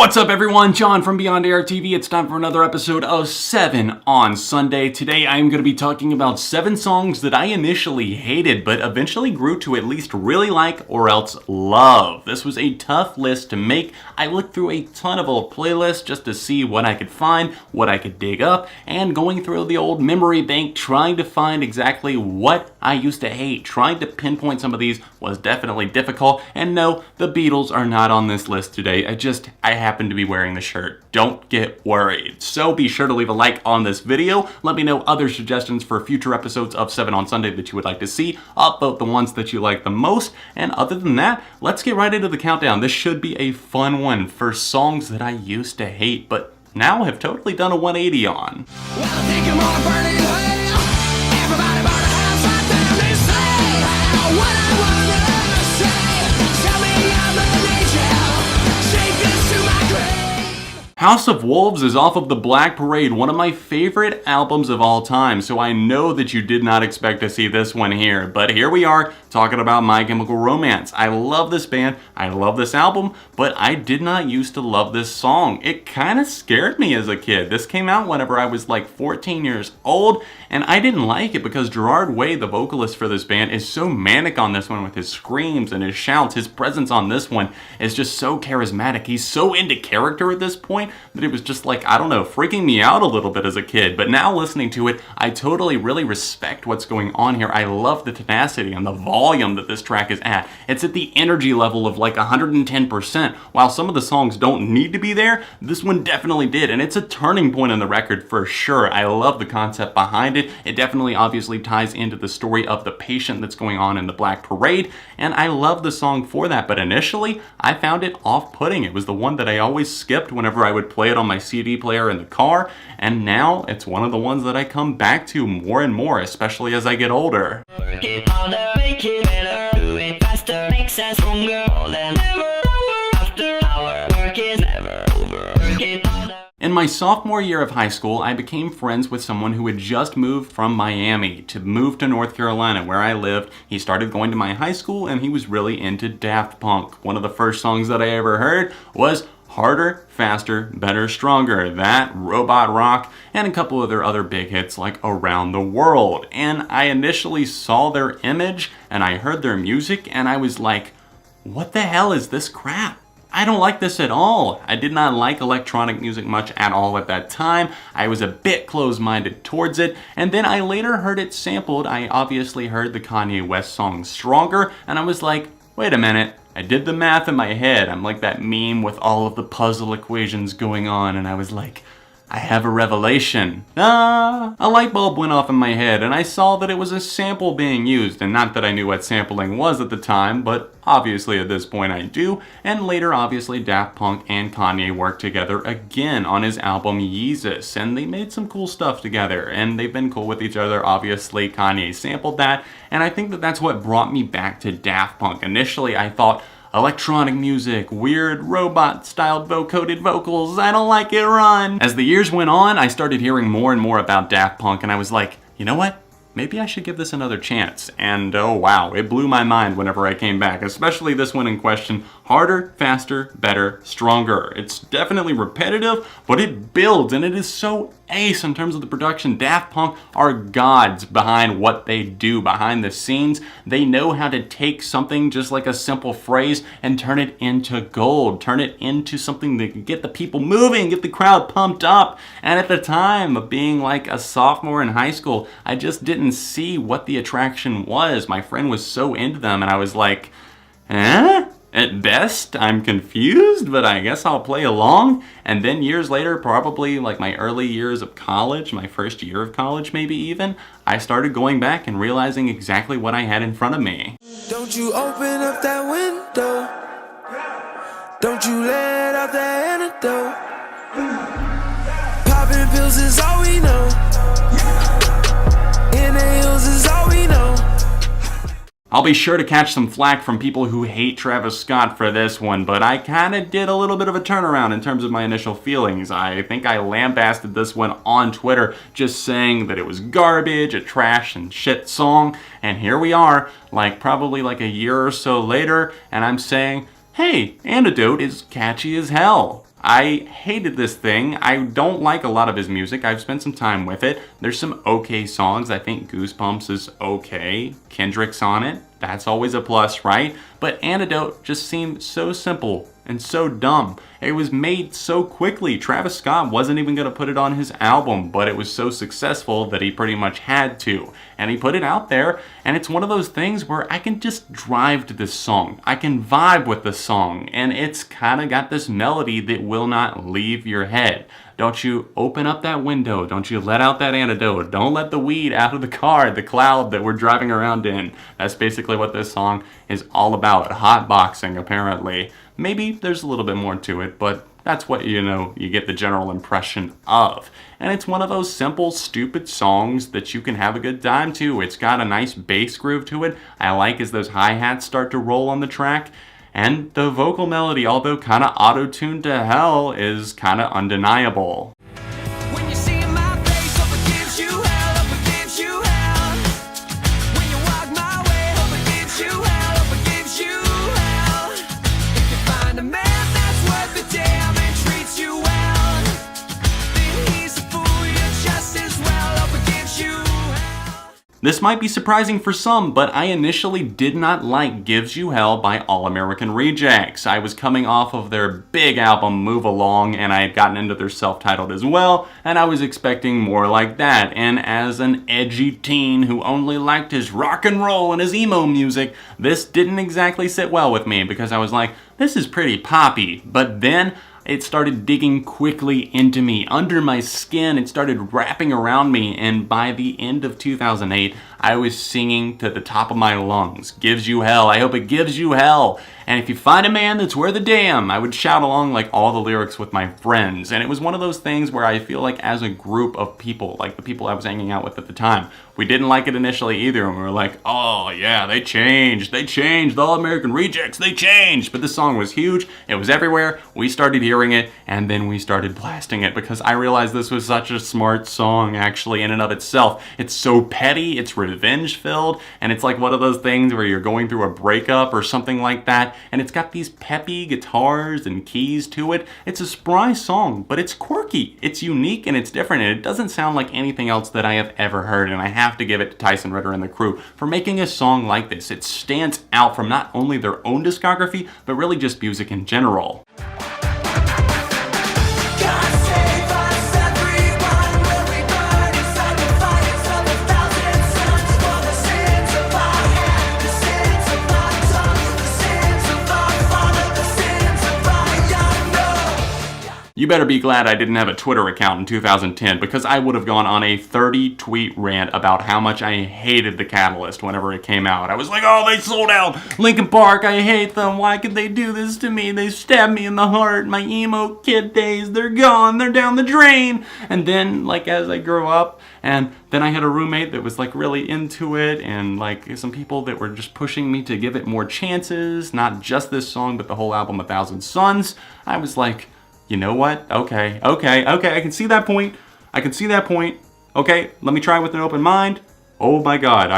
What's up everyone, John from Beyond AR TV. It's time for another episode of 7 on Sunday. Today I'm going to be talking about 7 songs that I initially hated but eventually grew to at least really like or else love. This was a tough list to make. I looked through a ton of old playlists just to see what I could find, what I could dig up, and going through the old memory bank trying to find exactly what I used to hate. Trying to pinpoint some of these was definitely difficult, and no, the Beatles are not on this list today. I happen to be wearing the shirt. Don't get worried. So be sure to leave a like on this video. Let me know other suggestions for future episodes of 7 on Sunday that you would like to see. Upvote the ones that you like the most. And other than that, let's get right into the countdown. This should be a fun one for songs that I used to hate, but now have totally done a 180 on. Well, I think I'm gonna burn it away. Everybody burn the house right down. They say what I wanna say. Tell me I'm an angel. Take this to my grave. House of Wolves is off of the Black Parade, one of my favorite albums of all time, so I know that you did not expect to see this one here, but here we are talking about My Chemical Romance. I love this band, I love this album, but I did not used to love this song. It kind of scared me as a kid. This came out whenever I was like 14 years old, and I didn't like it because Gerard Way, the vocalist for this band, is so manic on this one with his screams and his shouts. His presence on this one is just so charismatic. He's so into character at this point that it was just like, I don't know, freaking me out a little bit as a kid. But now listening to it, I totally really respect what's going on here. I love the tenacity and the volume that this track is at. It's at the energy level of like 110%. While some of the songs don't need to be there, this one definitely did. And it's a turning point in the record for sure. I love the concept behind it. It definitely obviously ties into the story of the patient that's going on in the Black Parade. And I love the song for that. But initially, I found it off-putting. It was the one that I always skipped whenever I would play it on my CD player in the car, and now it's one of the ones that I come back to more and more, especially as I get older. Work it harder, make it better. Do it faster, makes us stronger. More than ever, hour after hour. Work is never over. Work it harder. In my sophomore year of high school, I became friends with someone who had just moved from Miami to move to North Carolina where I lived. He started going to my high school and he was really into Daft Punk. One of the first songs that I ever heard was Harder, Faster, Better, Stronger, that, Robot Rock, and a couple of their other big hits like Around the World. And I initially saw their image and I heard their music and I was like, what the hell is this crap? I don't like this at all. I did not like electronic music much at all at that time. I was a bit closed-minded towards it, and then I later heard it sampled. I obviously heard the Kanye West song Stronger, and I was like, wait a minute. I did the math in my head. I'm like that meme with all of the puzzle equations going on, and I was like, I have a revelation. A light bulb went off in my head, and I saw that it was a sample being used, and not that I knew what sampling was at the time, but obviously at this point I do, and later obviously Daft Punk and Kanye worked together again on his album Yeezus, and they made some cool stuff together, and they've been cool with each other. Obviously Kanye sampled that, and I think that that's what brought me back to Daft Punk. Initially I thought, electronic music, weird robot-styled vocoded vocals, I don't like it, run. As the years went on, I started hearing more and more about Daft Punk, and I was like, you know what? Maybe I should give this another chance. And oh wow, it blew my mind whenever I came back, especially this one in question, Harder, Faster, Better, Stronger. It's definitely repetitive, but it builds, and it is so ace in terms of the production. Daft Punk are gods behind what they do, behind the scenes. They know how to take something just like a simple phrase and turn it into gold, turn it into something that can get the people moving, get the crowd pumped up. And at the time of being like a sophomore in high school, I just didn't see what the attraction was. My friend was so into them, and I was like, eh? At best, I'm confused, but I guess I'll play along. And then years later, probably like my early years of college, my first year of college maybe even, I started going back and realizing exactly what I had in front of me. Don't you open up that window. Don't you let out that antidote. Popping pills is all we know. Inhales is all we know. I'll be sure to catch some flack from people who hate Travis Scott for this one, but I kinda did a little bit of a turnaround in terms of my initial feelings. I think I lambasted this one on Twitter, just saying that it was garbage, a trash and shit song, and here we are, probably a year or so later, and I'm saying, hey, Antidote is catchy as hell. I hated this thing. I don't like a lot of his music. I've spent some time with it. There's some okay songs. I think Goosebumps is okay. Kendrick's on it. That's always a plus, right? But Antidote just seemed so simple and so dumb. It was made so quickly. Travis Scott wasn't even going to put it on his album, but it was so successful that he pretty much had to. And he put it out there, and it's one of those things where I can just drive to this song. I can vibe with the song, and it's kind of got this melody that will not leave your head. Don't you open up that window. Don't you let out that antidote. Don't let the weed out of the car, the cloud that we're driving around in. That's basically what this song is all about. Hotboxing, apparently. Maybe there's a little bit more to it, but that's what, you get the general impression of. And it's one of those simple, stupid songs that you can have a good time to. It's got a nice bass groove to it. I like as those hi-hats start to roll on the track. And the vocal melody, although kind of auto-tuned to hell, is kind of undeniable. When you see my face, hope it gives you hell, hope it gives you hell. When you walk my way, hope it gives you hell, hope it gives you hell. If you find a man that's worth the damn and treats you well, then he's a fool, you're just as well, hope it gives you hell. This might be surprising for some, but I initially did not like Gives You Hell by All American Rejects. I was coming off of their big album Move Along, and I had gotten into their self-titled as well, and I was expecting more like that. And as an edgy teen who only liked his rock and roll and his emo music, this didn't exactly sit well with me because I was like, this is pretty poppy. But then it started digging quickly into me, under my skin. It started wrapping around me, and by the end of 2008, I was singing to the top of my lungs, Gives You Hell, I hope it gives you hell. And if you find a man that's worth a damn, I would shout along like all the lyrics with my friends. And it was one of those things where I feel like as a group of people, like the people I was hanging out with at the time, we didn't like it initially either, and we were like, oh yeah, they changed, the All American Rejects, they changed. But this song was huge, it was everywhere, we started hearing it, and then we started blasting it because I realized this was such a smart song actually in and of itself. It's so petty, it's revenge filled, and it's like one of those things where you're going through a breakup or something like that, and it's got these peppy guitars and keys to it. It's a spry song, but it's quirky, it's unique, and it's different, and it doesn't sound like anything else that I have ever heard, and I have to give it to Tyson Ritter and the crew for making a song like this. It stands out from not only their own discography, but really just music in general. God save us, everyone, will we burn inside the fires of 1,000 suns for the sins of our hand, the sins of our tongue, the sins of our father, the sins of our young. No. You better be glad I didn't have a Twitter account in 2010 because I would have gone on a 30-tweet rant about how much I hated the Catalyst whenever it came out. I was like, oh, they sold out Linkin Park, I hate them, why could they do this to me? They stabbed me in the heart, my emo kid days, they're gone, they're down the drain. And then, like, as I grew up, and then I had a roommate that was like really into it, and like some people that were just pushing me to give it more chances, not just this song, but the whole album 1,000 Suns. I was like, you know what? Okay, I can see that point. Okay, let me try with an open mind. Oh my god,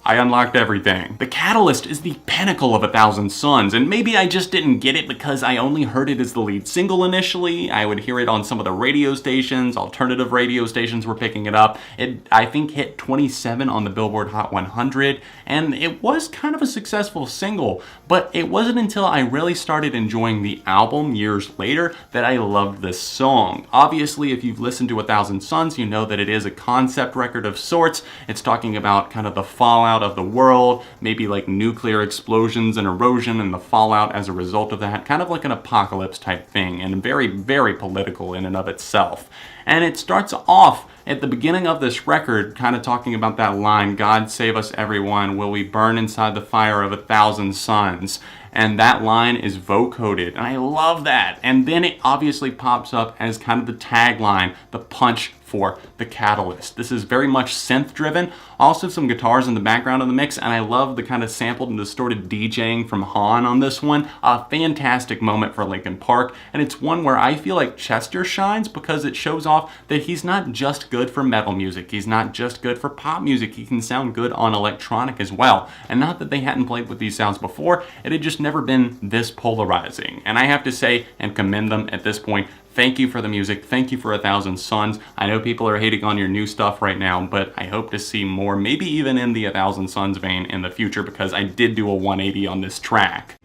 I unlocked everything. The Catalyst is the pinnacle of 1,000 Suns, and maybe I just didn't get it because I only heard it as the lead single initially. I would hear it on some of the radio stations, alternative radio stations were picking it up. It, I think, hit 27 on the Billboard Hot 100, and it was kind of a successful single, but it wasn't until I really started enjoying the album years later that I loved this song. Obviously, if you've listened to 1,000 Suns, you know that it is a concept record of sorts. It's talking about kind of the fallout of the world, maybe like nuclear explosions and erosion and the fallout as a result of that, kind of like an apocalypse type thing, and very, very political in and of itself. And it starts off at the beginning of this record kind of talking about that line, God save us everyone, will we burn inside the fire of 1,000 suns? And that line is vocoded, and I love that. And then it obviously pops up as kind of the tagline, the punch for the catalyst. This is very much synth driven, also some guitars in the background of the mix, and I love the kind of sampled and distorted DJing from Han on this one. A fantastic moment for Linkin Park, and it's one where I feel like Chester shines because it shows off that he's not just good for metal music, he's not just good for pop music, he can sound good on electronic as well. And not that they hadn't played with these sounds before, it had just never been this polarizing. And I have to say and commend them at this point, thank you for the music, thank you for 1,000 Suns. I know people are hating on your new stuff right now, but I hope to see more, maybe even in the 1,000 Suns vein in the future, because I did do a 180 on this track.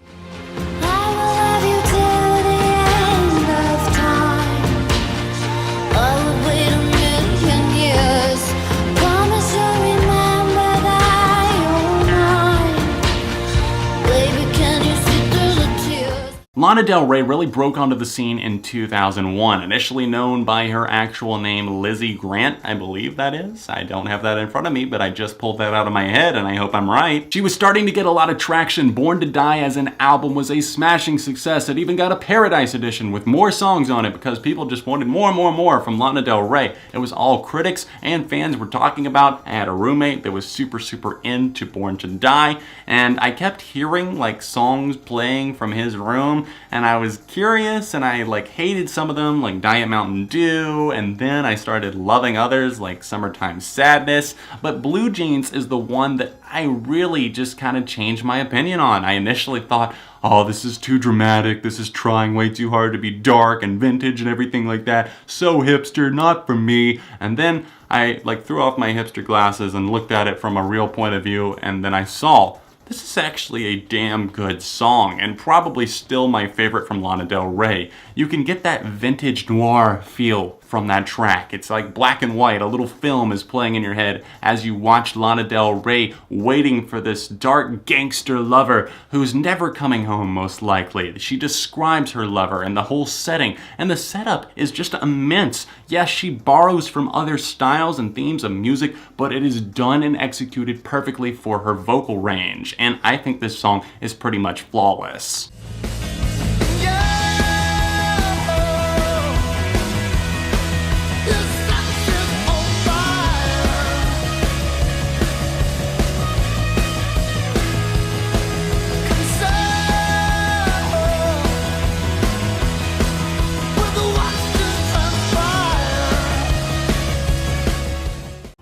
Lana Del Rey really broke onto the scene in 2001, initially known by her actual name Lizzie Grant, I believe that is. I don't have that in front of me, but I just pulled that out of my head and I hope I'm right. She was starting to get a lot of traction. Born to Die as an album was a smashing success. It even got a Paradise edition with more songs on it because people just wanted more and more and more from Lana Del Rey. It was all critics and fans were talking about. I had a roommate that was super into Born to Die, and I kept hearing like songs playing from his room, and I was curious, and I like hated some of them, like Diet Mountain Dew, and then I started loving others like Summertime Sadness. But Blue Jeans is the one that I really just kind of changed my opinion on. I initially thought, oh, this is too dramatic, this is trying way too hard to be dark and vintage and everything like that, so hipster, not for me. And then I like threw off my hipster glasses and looked at it from a real point of view, and then I saw this is actually a damn good song, and probably still my favorite from Lana Del Rey. You can get that vintage noir feel from that track. It's like black and white, a little film is playing in your head as you watch Lana Del Rey waiting for this dark gangster lover who's never coming home most likely. She describes her lover and the whole setting, and the setup is just immense. Yes, she borrows from other styles and themes of music, but it is done and executed perfectly for her vocal range, and I think this song is pretty much flawless.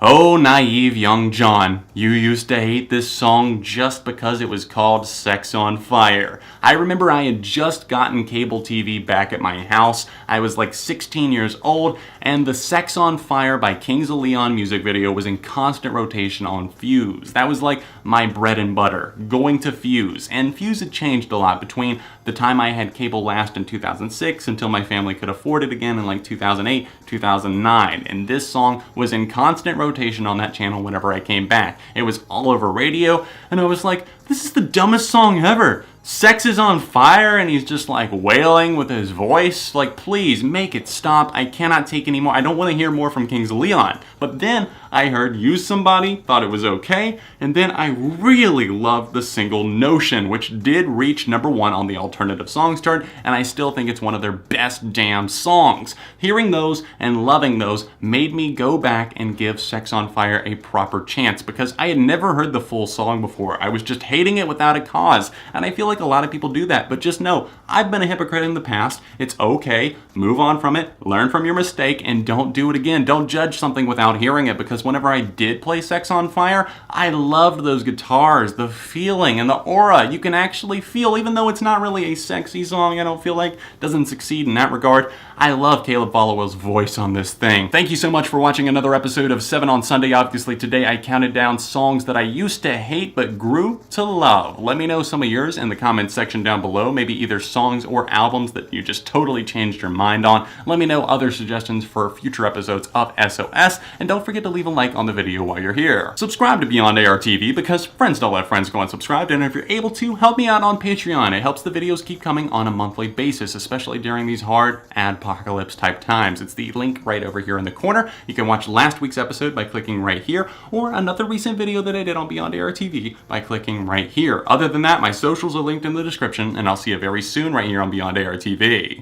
Oh, naive young John, you used to hate this song just because it was called Sex on Fire. I remember I had just gotten cable TV back at my house. I was like 16 years old, and the Sex on Fire by Kings of Leon music video was in constant rotation on Fuse. That was like my bread and butter, going to Fuse. And Fuse had changed a lot between the time I had cable last in 2006 until my family could afford it again in like 2008, 2009. And this song was in constant rotation on that channel whenever I came back. It was all over radio, and I was like, this is the dumbest song ever. Sex is on fire, and he's just like wailing with his voice. Like, please make it stop. I cannot take any more. I don't want to hear more from Kings of Leon. But then I heard Use Somebody, thought it was okay, and then I really loved the single Notion, which did reach #1 on the alternative songs chart, and I still think it's one of their best damn songs. Hearing those and loving those made me go back and give Sex on Fire a proper chance, because I had never heard the full song before. I was just hating it without a cause, and I feel like a lot of people do that, but just know, I've been a hypocrite in the past. It's okay, move on from it, learn from your mistake, and don't do it again. Don't judge something without hearing it, because whenever I did play Sex on Fire, I loved those guitars, the feeling and the aura. You can actually feel, even though it's not really a sexy song, I don't feel like, doesn't succeed in that regard. I love Caleb Followell's voice on this thing. Thank you so much for watching another episode of 7 on Sunday. Obviously today I counted down songs that I used to hate but grew to love. Let me know some of yours in the comments section down below, maybe either songs or albums that you just totally changed your mind on. Let me know other suggestions for future episodes of SOS, and don't forget to leave a like on the video while you're here. Subscribe to Beyond AR TV, because friends don't let friends go unsubscribed, and if you're able to, help me out on Patreon. It helps the videos keep coming on a monthly basis, especially during these hard adpocalypse type times. It's the link right over here in the corner. You can watch last week's episode by clicking right here, or another recent video that I did on Beyond AR TV by clicking right here. Other than that, my socials are linked in the description, and I'll see you very soon right here on Beyond AR TV.